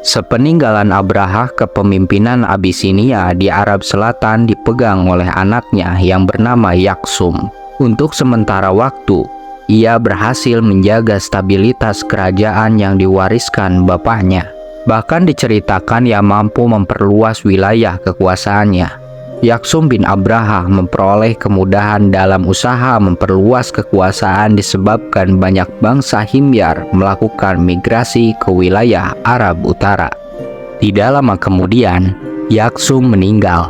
Sepeninggalan Abraha, kepemimpinan Abisinia di Arab Selatan dipegang oleh anaknya yang bernama Yaksum. Untuk sementara waktu, ia berhasil menjaga stabilitas kerajaan yang diwariskan bapaknya. Bahkan diceritakan ia mampu memperluas wilayah kekuasaannya. Yaksum bin Abraha memperoleh kemudahan dalam usaha memperluas kekuasaan disebabkan banyak bangsa Himyar melakukan migrasi ke wilayah Arab Utara. Tidak lama kemudian, Yaksum meninggal.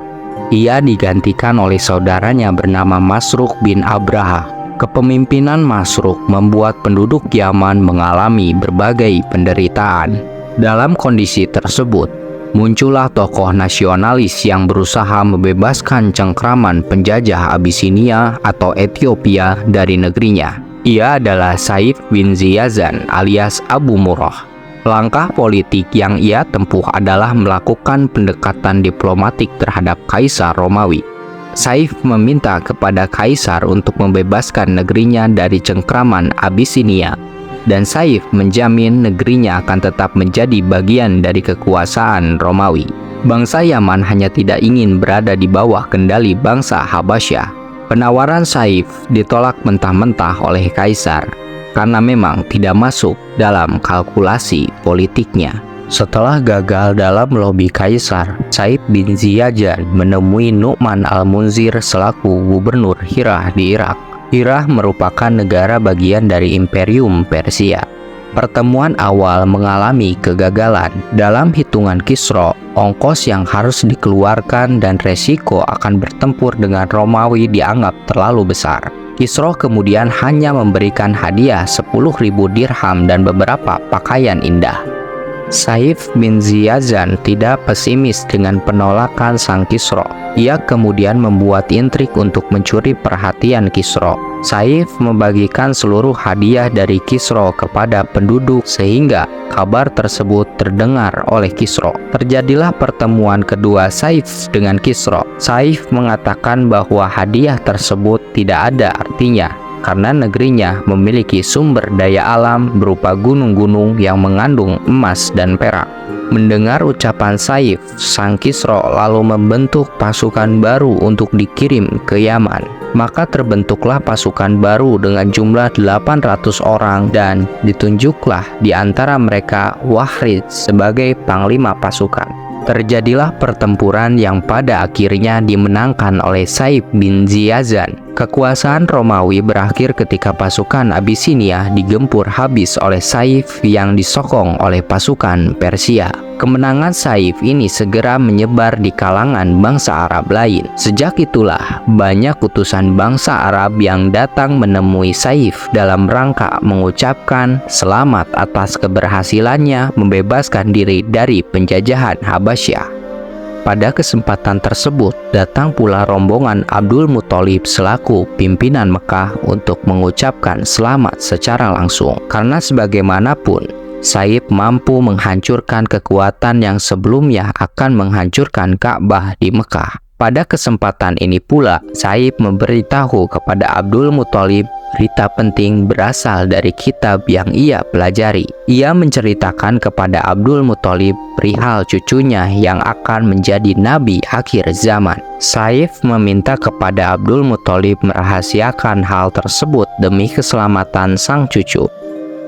Ia digantikan oleh saudaranya bernama Masruk bin Abraha. Kepemimpinan Masruk membuat penduduk Yaman mengalami berbagai penderitaan. Dalam kondisi tersebut, muncullah tokoh nasionalis yang berusaha membebaskan cengkraman penjajah Abisinia atau Ethiopia dari negerinya. Ia adalah Saif bin Ziyazan alias Abu Murrah. Langkah politik yang ia tempuh adalah melakukan pendekatan diplomatik terhadap Kaisar Romawi. Saif meminta kepada Kaisar untuk membebaskan negerinya dari cengkraman Abisinia, dan Saif menjamin negerinya akan tetap menjadi bagian dari kekuasaan Romawi. Bangsa Yaman hanya tidak ingin berada di bawah kendali bangsa Habasyah. Penawaran Saif ditolak mentah-mentah oleh Kaisar karena memang tidak masuk dalam kalkulasi politiknya. Setelah gagal dalam lobi Kaisar, Saif bin Ziyazan menemui Nu'man al-Munzir selaku gubernur Hirah di Irak. Hirah merupakan negara bagian dari Imperium Persia. Pertemuan awal mengalami kegagalan. Dalam hitungan Kisra, ongkos yang harus dikeluarkan dan resiko akan bertempur dengan Romawi dianggap terlalu besar. Kisra kemudian hanya memberikan hadiah 10.000 dirham dan beberapa pakaian indah. Saif bin Ziyazan tidak pesimis dengan penolakan sang Kisra. Ia kemudian membuat intrik untuk mencuri perhatian Kisra. Saif membagikan seluruh hadiah dari Kisra kepada penduduk sehingga kabar tersebut terdengar oleh Kisra. Terjadilah pertemuan kedua Saif dengan Kisra. Saif mengatakan bahwa hadiah tersebut tidak ada artinya karena negerinya memiliki sumber daya alam berupa gunung-gunung yang mengandung emas dan perak. Mendengar ucapan Saif, sang Kisra lalu membentuk pasukan baru untuk dikirim ke Yaman. Maka terbentuklah pasukan baru dengan jumlah 800 orang dan ditunjuklah di antara mereka Wahrid sebagai panglima pasukan. Terjadilah pertempuran yang pada akhirnya dimenangkan oleh Saif bin Ziyazan. Kekuasaan Romawi berakhir ketika pasukan Abisinia digempur habis oleh Saif yang disokong oleh pasukan Persia. Kemenangan Saif ini segera menyebar di kalangan bangsa Arab lain. Sejak itulah banyak utusan bangsa Arab yang datang menemui Saif dalam rangka mengucapkan selamat atas keberhasilannya membebaskan diri dari penjajahan Habasyah. Pada kesempatan tersebut, datang pula rombongan Abdul Muthalib selaku pimpinan Mekah untuk mengucapkan selamat secara langsung. Karena sebagaimanapun, Saif mampu menghancurkan kekuatan yang sebelumnya akan menghancurkan Ka'bah di Mekah. Pada kesempatan ini pula, Saif memberitahu kepada Abdul Muthalib berita penting berasal dari kitab yang ia pelajari. Ia menceritakan kepada Abdul Muthalib perihal cucunya yang akan menjadi nabi akhir zaman. Saif meminta kepada Abdul Muthalib merahasiakan hal tersebut demi keselamatan sang cucu.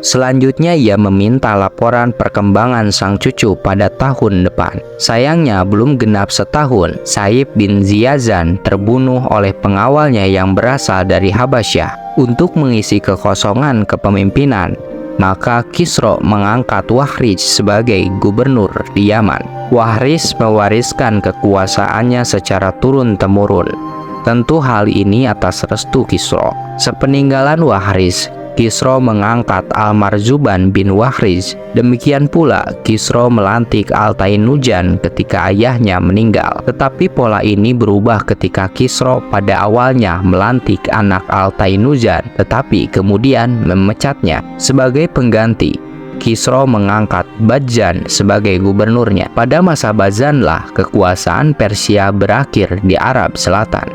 Selanjutnya ia meminta laporan perkembangan sang cucu pada tahun depan. Sayangnya belum genap setahun, Saif bin Ziyazan terbunuh oleh pengawalnya yang berasal dari Habasyah. Untuk mengisi kekosongan kepemimpinan, maka Kisra mengangkat Wahrid sebagai gubernur di Yaman. Wahrid mewariskan kekuasaannya secara turun-temurun. Tentu hal ini atas restu Kisra. Sepeninggalan Wahrid, Kisra mengangkat Al-Marzuban bin Wahriz. Demikian pula Kisra melantik Al-Tainujan ketika ayahnya meninggal. Tetapi pola ini berubah ketika Kisra pada awalnya melantik anak Al-Tainujan, tetapi kemudian memecatnya. Sebagai pengganti, Kisra mengangkat Bajjan sebagai gubernurnya. Pada masa Bajjanlah kekuasaan Persia berakhir di Arab Selatan.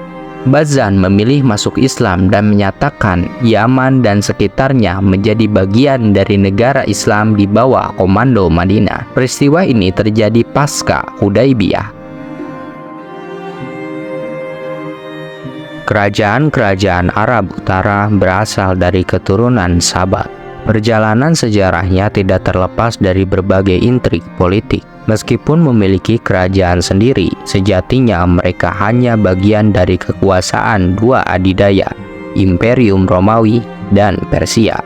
Bazan memilih masuk Islam dan menyatakan Yaman dan sekitarnya menjadi bagian dari negara Islam di bawah komando Madinah. Peristiwa ini terjadi pasca Hudaybiyah. Kerajaan-kerajaan Arab Utara berasal dari keturunan Sabat. Perjalanan sejarahnya tidak terlepas dari berbagai intrik politik. Meskipun memiliki kerajaan sendiri, sejatinya mereka hanya bagian dari kekuasaan dua adidaya, Imperium Romawi dan Persia.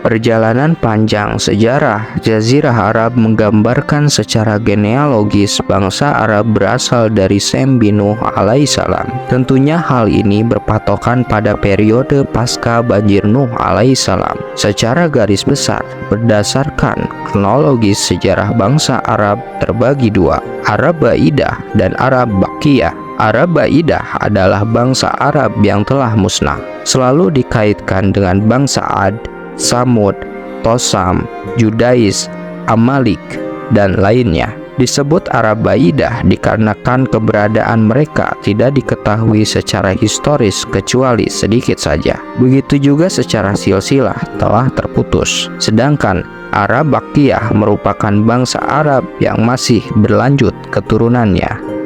Perjalanan panjang sejarah Jazirah Arab menggambarkan secara genealogis bangsa Arab berasal dari Sem bin Nuh alaihissalam. Tentunya hal ini berpatokan pada periode pasca banjir Nuh alaihissalam. Secara garis besar, berdasarkan kronologis sejarah bangsa Arab terbagi dua, Arab Ba'idah dan Arab Baqiyah. Arab Ba'idah adalah bangsa Arab yang telah musnah, selalu dikaitkan dengan bangsa Ad, Samud, Tosam, Judais, Amalik, dan lainnya. Disebut Arab Ba'idah dikarenakan keberadaan mereka tidak diketahui secara historis kecuali sedikit saja. Begitu juga secara silsilah telah terputus. Sedangkan Arab Baqiyah merupakan bangsa Arab yang masih berlanjut keturunannya.